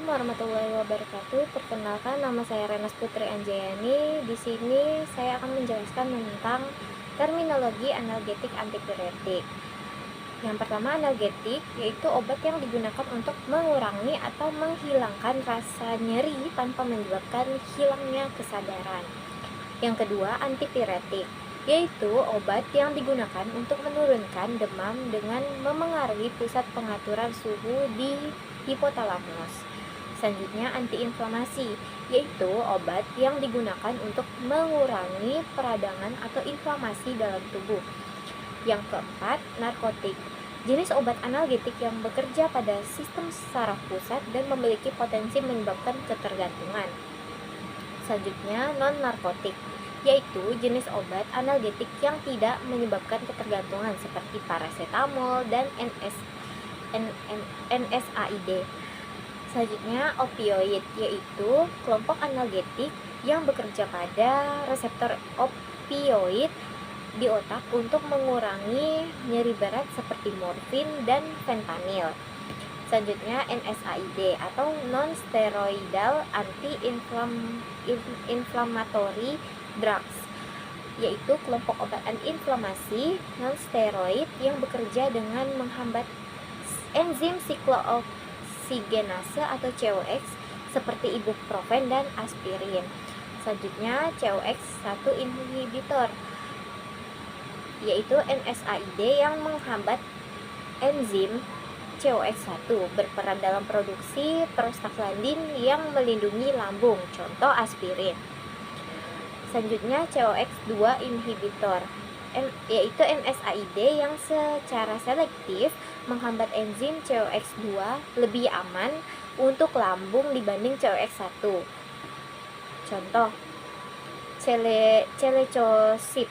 Assalamualaikum warahmatullahi wabarakatuh. Perkenalkan, nama saya Renas Putri Anjayani. Di sini saya akan menjelaskan tentang terminologi analgetik antipiretik. Yang pertama, analgetik yaitu obat yang digunakan untuk mengurangi atau menghilangkan rasa nyeri tanpa menyebabkan hilangnya kesadaran. Yang kedua, antipiretik yaitu obat yang digunakan untuk menurunkan demam dengan memengaruhi pusat pengaturan suhu di hipotalamus. Selanjutnya, antiinflamasi yaitu obat yang digunakan untuk mengurangi peradangan atau inflamasi dalam tubuh. Yang keempat, narkotik, jenis obat analgetik yang bekerja pada sistem saraf pusat dan memiliki potensi menyebabkan ketergantungan. Selanjutnya, non-narkotik, yaitu jenis obat analgetik yang tidak menyebabkan ketergantungan seperti paracetamol dan NSAID. Selanjutnya, opioid, yaitu kelompok analgetik yang bekerja pada reseptor opioid di otak untuk mengurangi nyeri berat seperti morfin dan fentanyl. Selanjutnya, NSAID atau non-steroidal anti-inflammatory drugs, yaitu kelompok obat antiinflamasi non-steroid yang bekerja dengan menghambat enzim siklooksidase atau COX seperti ibuprofen dan aspirin. Selanjutnya, COX-1 inhibitor, yaitu NSAID yang menghambat enzim COX-1 berperan dalam produksi prostaglandin yang melindungi lambung, contoh aspirin. Selanjutnya, COX-2 inhibitor, yaitu NSAID yang secara selektif menghambat enzim COX-2 lebih aman untuk lambung dibanding COX-1. Contoh, celecosip.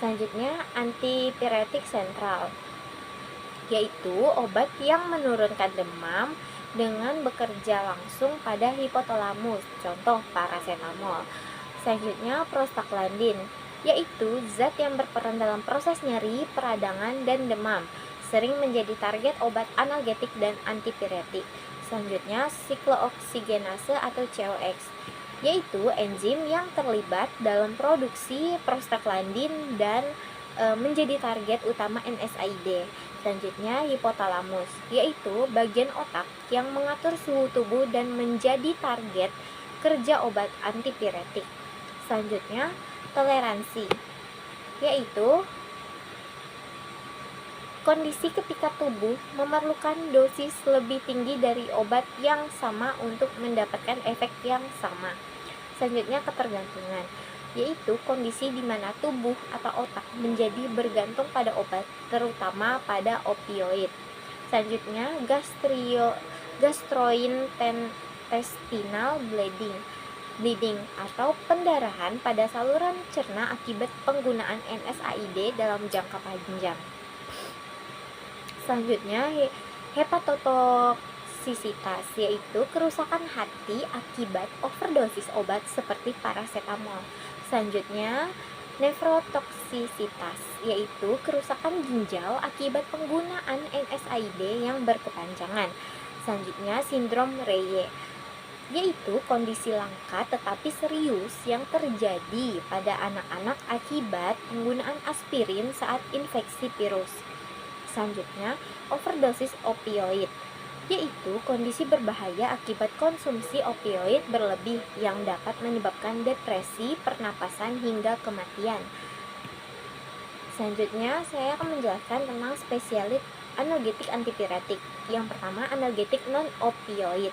Selanjutnya, antipiretik sentral, yaitu obat yang menurunkan demam dengan bekerja langsung pada hipotalamus, contoh paracetamol. Selanjutnya, prostaglandin, yaitu zat yang berperan dalam proses nyeri, peradangan, dan demam, sering menjadi target obat analgetik dan antipiretik. Selanjutnya, siklooksidase atau COX, yaitu enzim yang terlibat dalam produksi prostaglandin dan menjadi target utama NSAID. Selanjutnya, hipotalamus, yaitu bagian otak yang mengatur suhu tubuh dan menjadi target kerja obat antipiretik. Selanjutnya, toleransi, yaitu kondisi ketika tubuh memerlukan dosis lebih tinggi dari obat yang sama untuk mendapatkan efek yang sama. Selanjutnya, ketergantungan, yaitu kondisi di mana tubuh atau otak menjadi bergantung pada obat, terutama pada opioid. Selanjutnya, gastrointestinal bleeding atau pendarahan pada saluran cerna akibat penggunaan NSAID dalam jangka panjang. Selanjutnya, hepatotoksisitas, yaitu kerusakan hati akibat overdosis obat seperti paracetamol. Selanjutnya, nefrotoksisitas, yaitu kerusakan ginjal akibat penggunaan NSAID yang berkepanjangan. Selanjutnya, sindrom Reye, yaitu kondisi langka tetapi serius yang terjadi pada anak-anak akibat penggunaan aspirin saat infeksi virus. Selanjutnya, overdosis opioid, yaitu kondisi berbahaya akibat konsumsi opioid berlebih yang dapat menyebabkan depresi, pernapasan, hingga kematian. Selanjutnya, saya akan menjelaskan tentang spesialis analgetik antipiretik. Yang pertama, analgetik non-opioid,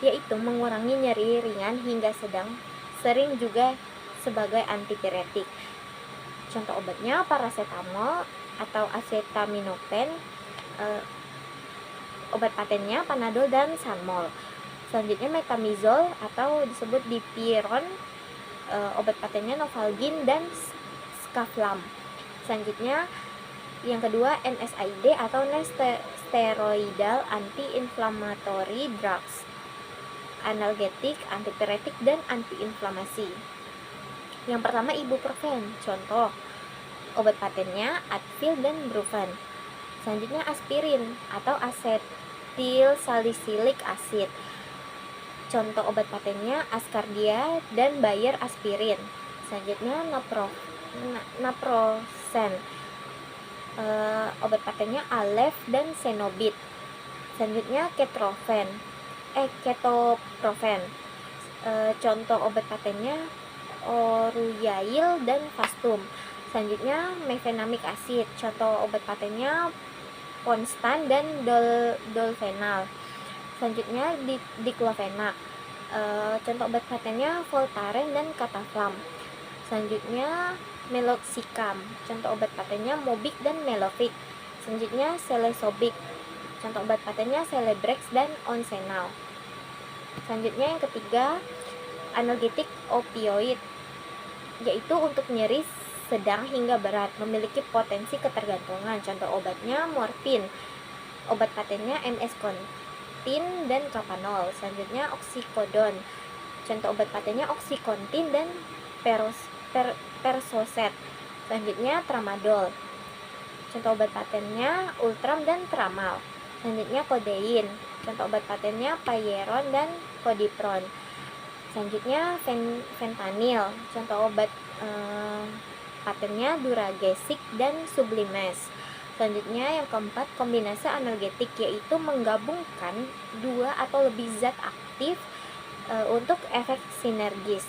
yaitu mengurangi nyeri ringan hingga sedang, sering juga sebagai antipiretik. Contoh obatnya paracetamol atau acetaminophen, obat patennya Panadol dan Sanmol. Selanjutnya, metamizol atau disebut dipyron, obat patennya Novalgin dan Scaflam. Selanjutnya, yang kedua, NSAID atau non-steroidal anti-inflammatory drugs, analgetik, antipiretik, dan antiinflamasi. Yang pertama, ibuprofen, contoh obat patennya Advil dan Brufen. Selanjutnya, aspirin atau asetil salisilik acid, Contoh obat patennya Ascardia dan Bayer aspirin. Selanjutnya naproxen. Obat patennya Aleve dan Cenobit. Selanjutnya ketoprofen. Contoh obat patennya Oruyail dan Fastum. Selanjutnya mefenamic acid. Contoh obat patennya Ponstan dan Dolfenal. Selanjutnya diclofenac. Contoh obat patennya Voltaren dan Cataflam. Selanjutnya meloxicam. Contoh obat patennya Mobic dan Melovic. Selanjutnya Celecoxib. Contoh obat patennya Celebrex dan Onsenal. Selanjutnya yang ketiga, analgetik opioid, yaitu untuk nyeri sedang hingga berat, memiliki potensi ketergantungan. Contoh obatnya morfin. Obat patennya MS Contin dan Kapanol. Selanjutnya oxycodone. Contoh obat patennya Oxycontin dan Percocet. Selanjutnya tramadol. Contoh obat patennya Ultram dan Tramal. Selanjutnya kodein. Contoh obat patennya Payeron dan Kodipron. Selanjutnya fentanyl. Contoh obat patennya Duragesic dan Sublimes. Selanjutnya yang keempat, kombinasi analgetik, yaitu menggabungkan dua atau lebih zat aktif untuk efek sinergis.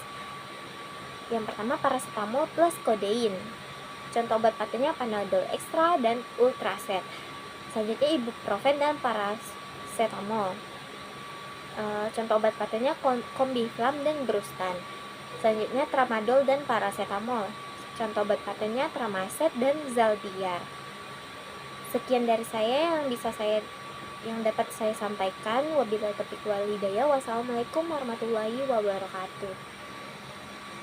Yang pertama, paracetamol plus kodein. Contoh obat patennya Panadol Extra dan Ultracet. Selanjutnya ibuprofen dan paracetamol. Contoh obat patennya Combiflam dan Brustan. Selanjutnya tramadol dan paracetamol. Contoh obat patennya Tramacet dan Zaldiar. Sekian dari saya yang dapat saya sampaikan. Wabillahi taufiq wal hidayah. Wassalamualaikum warahmatullahi wabarakatuh.